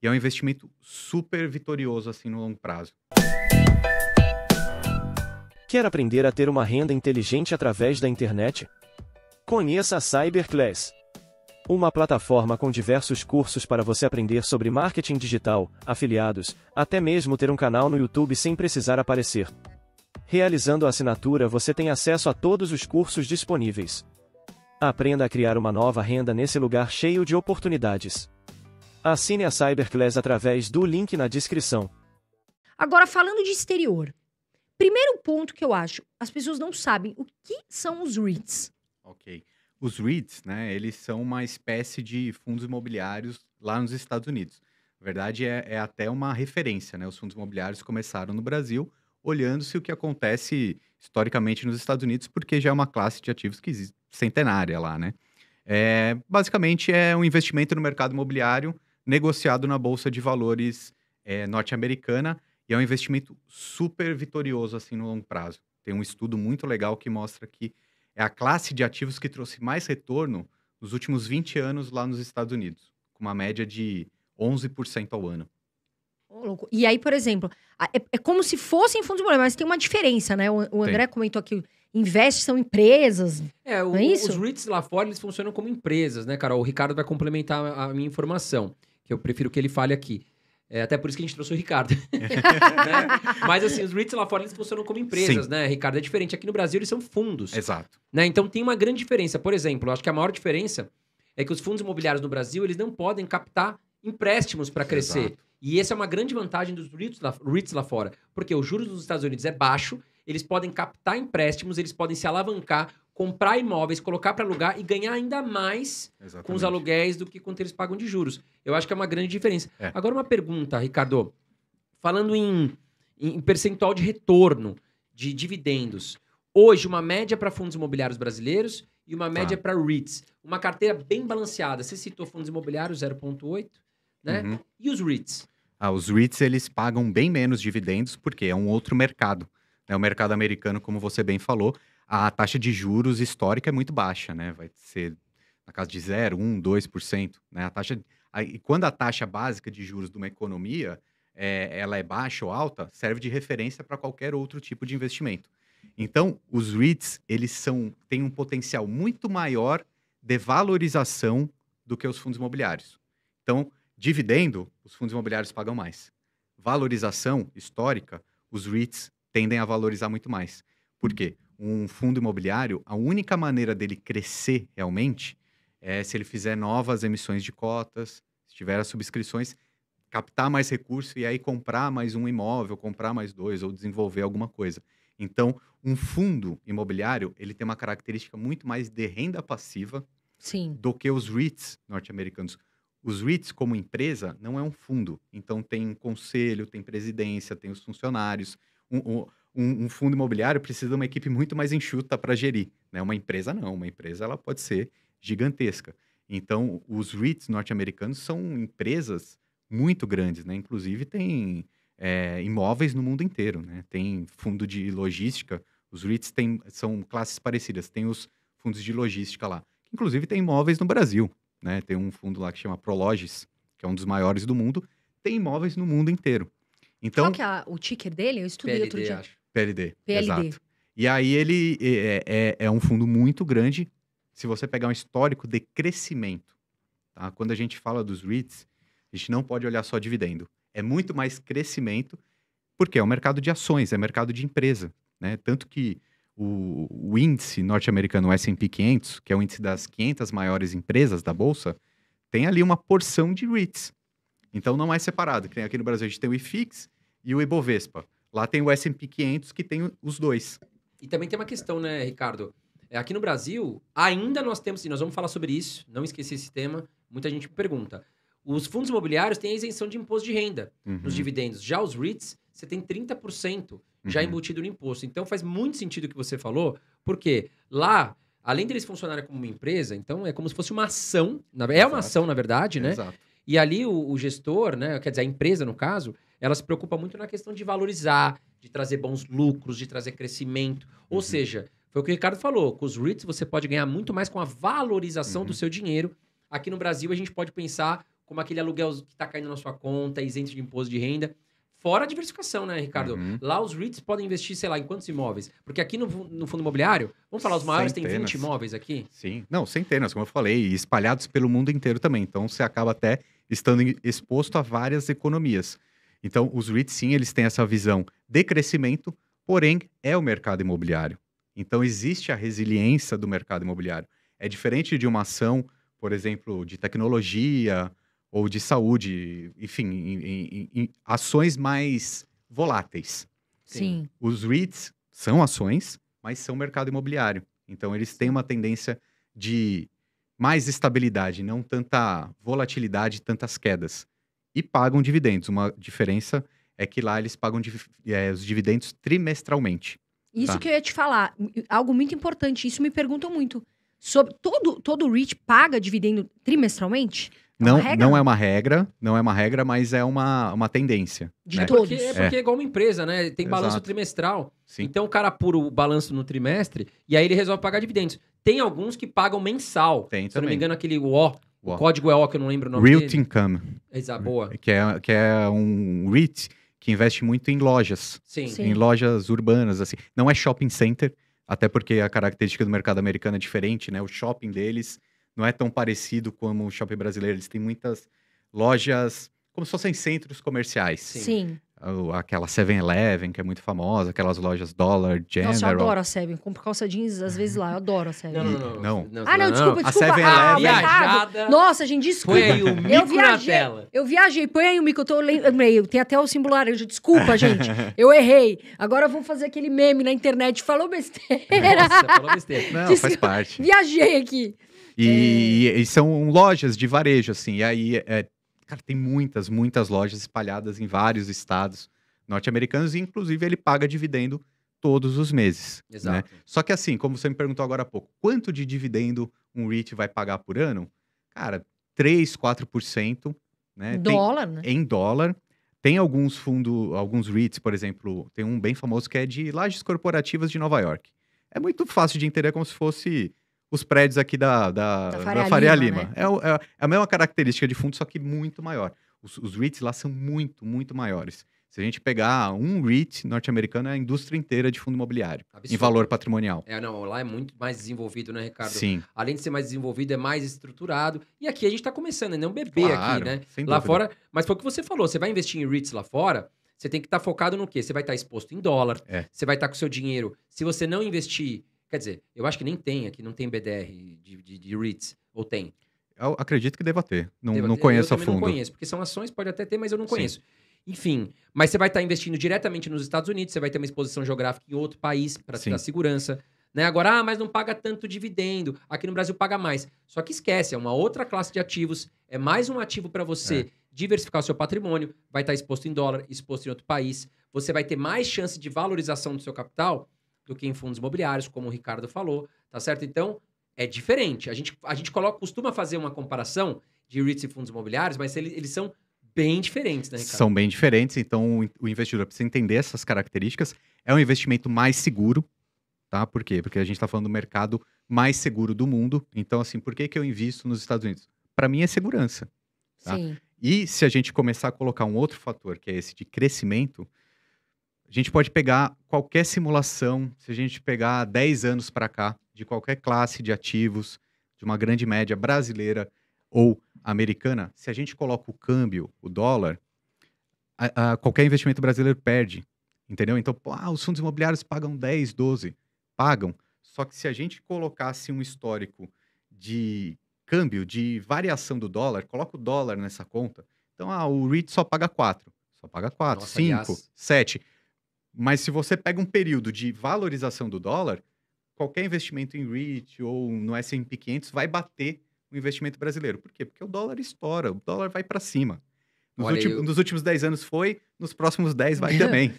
e é um investimento super vitorioso assim no longo prazo. Quer aprender a ter uma renda inteligente através da internet? Conheça a Cyberclass, uma plataforma com diversos cursos para você aprender sobre marketing digital, afiliados, até mesmo ter um canal no YouTube sem precisar aparecer. Realizando a assinatura, você tem acesso a todos os cursos disponíveis. Aprenda a criar uma nova renda nesse lugar cheio de oportunidades. Assine a Cyberclass através do link na descrição. Agora, falando de exterior. Primeiro ponto que eu acho, as pessoas não sabem o que são os REITs. Ok. Os REITs, né, eles são uma espécie de fundos imobiliários lá nos Estados Unidos. Na verdade, é até uma referência, né? Os fundos imobiliários começaram no Brasil, olhando-se o que acontece historicamente nos Estados Unidos, porque já é uma classe de ativos que existe, centenária lá, né? Basicamente, é um investimento no mercado imobiliário negociado na Bolsa de Valores norte-americana, e é um investimento super vitorioso assim no longo prazo. Tem um estudo muito legal que mostra que é a classe de ativos que trouxe mais retorno nos últimos 20 anos lá nos Estados Unidos, com uma média de 11% ao ano. Ô, louco. E aí, por exemplo, é como se fossem fundos imobiliários, mas tem uma diferença, né? O André comentou aqui, investe são empresas, não é isso? Os REITs lá fora, eles funcionam como empresas, né, Carol? O Ricardo vai complementar a minha informação, que eu prefiro que ele fale aqui. Até por isso que a gente trouxe o Ricardo. Né? Mas assim, os REITs lá fora, eles funcionam como empresas, né, Ricardo? É diferente. Aqui no Brasil, eles são fundos. Exato. Né? Então tem uma grande diferença. Por exemplo, eu acho que a maior diferença é que os fundos imobiliários no Brasil, eles não podem captar empréstimos para crescer. Exato. E essa é uma grande vantagem dos REITs lá fora. Porque o juros dos Estados Unidos é baixo, eles podem captar empréstimos, eles podem se alavancar, comprar imóveis, colocar para alugar e ganhar ainda mais com os aluguéis do que quanto eles pagam de juros. Eu acho que é uma grande diferença. Agora uma pergunta, Ricardo. Falando em percentual de retorno de dividendos. Hoje, uma média para fundos imobiliários brasileiros e uma média para REITs. Uma carteira bem balanceada. Você citou fundos imobiliários, 0,8, né? Uhum. E os REITs? Os REITs, eles pagam bem menos dividendos, porque é um outro mercado. O mercado americano, como você bem falou, a taxa de juros histórica é muito baixa, né? Vai ser na casa de 0, 1, 2%. Né? E quando a taxa básica de juros de uma economia ela é baixa ou alta, serve de referência para qualquer outro tipo de investimento. Então, os REITs, eles têm um potencial muito maior de valorização do que os fundos imobiliários. Então, dividendo, os fundos imobiliários pagam mais. Valorização histórica, os REITs tendem a valorizar muito mais. Por quê? Um fundo imobiliário, a única maneira dele crescer realmente é se ele fizer novas emissões de cotas, se tiver as subscrições, captar mais recurso e aí comprar mais um imóvel, comprar mais 2 ou desenvolver alguma coisa. Então, um fundo imobiliário, ele tem uma característica muito mais de renda passiva do que os REITs norte-americanos. Os REITs, como empresa, não é um fundo. Então, tem um conselho, tem presidência, tem os funcionários. Um fundo imobiliário precisa de uma equipe muito mais enxuta para gerir. Né? Uma empresa não. Uma empresa ela pode ser gigantesca. Então, os REITs norte-americanos são empresas muito grandes. Né? Inclusive, tem imóveis no mundo inteiro. Né? Tem fundo de logística. Os REITs são classes parecidas. Tem os fundos de logística lá. Inclusive, tem imóveis no Brasil. Né? Tem um fundo lá que chama Prologis, que é um dos maiores do mundo. Tem imóveis no mundo inteiro. Então, qual que é o ticker dele? Eu estudei PLD, outro dia. acho. PLD, exato. E aí ele é um fundo muito grande. Se você pegar um histórico de crescimento, tá? Quando a gente fala dos REITs, a gente não pode olhar só dividendo. É muito mais crescimento, porque é um mercado de ações, é mercado de empresa. Né? Tanto que o índice norte-americano, o S&P 500, que é o índice das 500 maiores empresas da Bolsa, tem ali uma porção de REITs. Então não é separado. Que nem aqui no Brasil a gente tem o IFIX e o Ibovespa. Lá tem o S&P 500 que tem os dois. E também tem uma questão, né, Ricardo? Aqui no Brasil, ainda nós temos, e nós vamos falar sobre isso, não esqueci esse tema, muita gente me pergunta. Os fundos imobiliários têm a isenção de imposto de renda nos dividendos. Já os REITs, você tem 30% já embutido no imposto. Então faz muito sentido o que você falou, porque lá, além deles funcionarem como uma empresa, então é como se fosse uma ação, é uma ação, na verdade, né? Exato. E ali o gestor, né, quer dizer, a empresa, no caso, ela se preocupa muito na questão de valorizar, de trazer bons lucros, de trazer crescimento. Ou seja, foi o que o Ricardo falou, com os REITs você pode ganhar muito mais com a valorização do seu dinheiro. Aqui no Brasil a gente pode pensar como aquele aluguel que tá caindo na sua conta, isento de imposto de renda. Fora a diversificação, né, Ricardo? Lá os REITs podem investir, sei lá, em quantos imóveis? Porque aqui no fundo imobiliário, vamos falar, os maiores tem 20 imóveis aqui? Sim. Não, centenas, como eu falei, e espalhados pelo mundo inteiro também. Então, você acaba até estando exposto a várias economias. Então, os REITs, sim, eles têm essa visão de crescimento, porém, é o mercado imobiliário. Então, existe a resiliência do mercado imobiliário. É diferente de uma ação, por exemplo, de tecnologia ou de saúde, enfim, em ações mais voláteis. Sim. Os REITs são ações, mas são mercado imobiliário. Então, eles têm uma tendência de mais estabilidade, não tanta volatilidade, tantas quedas. E pagam dividendos. Uma diferença é que lá eles pagam os dividendos trimestralmente. Isso Tá. que eu ia te falar, algo muito importante, isso me perguntam muito. Sobre todo REIT paga dividendo trimestralmente? Não, uma regra? não é uma regra, mas é uma tendência. De né? todos. Porque é igual uma empresa, né? Tem balanço Exato. trimestral. Sim. Então o cara apura o balanço no trimestre e aí ele resolve pagar dividendos. Tem alguns que pagam mensal. Tem Se eu não me também. engano, aquele O O código é O, que eu não lembro o nome Realty dele. Income, Exato, boa. que é um REIT que investe muito em lojas, Sim. Sim. em lojas urbanas, assim. Não é shopping center, até porque a característica do mercado americano é diferente, né? O shopping deles não é tão parecido como o shopping brasileiro. Eles têm muitas lojas como se fossem centros comerciais. Sim. Aquela 7-Eleven, que é muito famosa, aquelas lojas Dollar General. Nossa, eu adoro a Seven. Compro calça jeans às vezes lá. Eu adoro a Seven. Não. Desculpa. A 7-Eleven- o mercado. Viajada. Nossa, gente, desculpa. Põe aí o mico na tela. Eu viajei, põe aí o mico, eu tô lembrei. Tem até o singular, desculpa, gente. Eu errei. Agora vamos fazer aquele meme na internet. Falou besteira. Nossa, falou besteira. Não, Desculpa. faz parte. Viajei aqui. E são lojas de varejo, assim. E aí, cara, tem muitas lojas espalhadas em vários estados norte-americanos. E, inclusive, ele paga dividendo todos os meses. Né? Exato. Só que, assim, como você me perguntou agora há pouco, quanto de dividendo um REIT vai pagar por ano? Cara, 3%, 4%. Né? Dólar, né? Em dólar. Tem alguns REITs, por exemplo, tem um bem famoso que é de lajes corporativas de Nova York. É muito fácil de entender, como se fosse os prédios aqui da Faria Lima. né? É a mesma característica de fundo, só que muito maior. Os REITs lá são muito maiores. Se a gente pegar um REIT norte-americano, é a indústria inteira de fundo imobiliário, Absurdo. em valor patrimonial. Não, lá é muito mais desenvolvido, né, Ricardo? Sim, Além de ser mais desenvolvido, é mais estruturado. E aqui a gente tá começando, né? Um bebê claro, aqui, né? sem Lá dúvida. fora, mas foi o que você falou, você vai investir em REITs lá fora, você tem que estar focado no quê? Você vai estar exposto em dólar, você vai estar com o seu dinheiro. Se você não investir, quer dizer, eu acho que nem tem aqui, não tem BDR de REITs, ou tem? Eu acredito que deva ter. Não Eu conheço a também fundo. não conheço, porque são ações, pode até ter, mas eu não Sim. conheço. Enfim, mas você vai estar investindo diretamente nos Estados Unidos, você vai ter uma exposição geográfica em outro país para te Sim. dar segurança. Né? Agora, mas não paga tanto dividendo. Aqui no Brasil paga mais. Só que esquece, é uma outra classe de ativos, é mais um ativo para você diversificar o seu patrimônio, vai estar exposto em dólar, exposto em outro país. Você vai ter mais chance de valorização do seu capital do que em fundos imobiliários, como o Ricardo falou, tá certo? Então, é diferente. A gente costuma fazer uma comparação de REITs e fundos imobiliários, mas eles são bem diferentes, né, Ricardo? São bem diferentes, então o investidor precisa entender essas características. É um investimento mais seguro, tá? Por quê? Porque a gente está falando do mercado mais seguro do mundo. Então, assim, por que eu invisto nos Estados Unidos? Para mim é segurança. Tá? Sim. E se a gente começar a colocar um outro fator, que é esse de crescimento, a gente pode pegar qualquer simulação, se a gente pegar 10 anos para cá, de qualquer classe de ativos, de uma grande média brasileira ou americana, se a gente coloca o câmbio, o dólar, qualquer investimento brasileiro perde, entendeu? Então, os fundos imobiliários pagam 10, 12, pagam. Só que se a gente colocasse um histórico de câmbio, de variação do dólar, coloca o dólar nessa conta, então o REIT só paga 4, Nossa, 5, aliás. 7. Mas se você pega um período de valorização do dólar, qualquer investimento em REIT ou no S&P 500 vai bater o investimento brasileiro. Por quê? Porque o dólar estoura, o dólar vai para cima. Olha, Nos últimos 10 anos foi, nos próximos 10 vai também.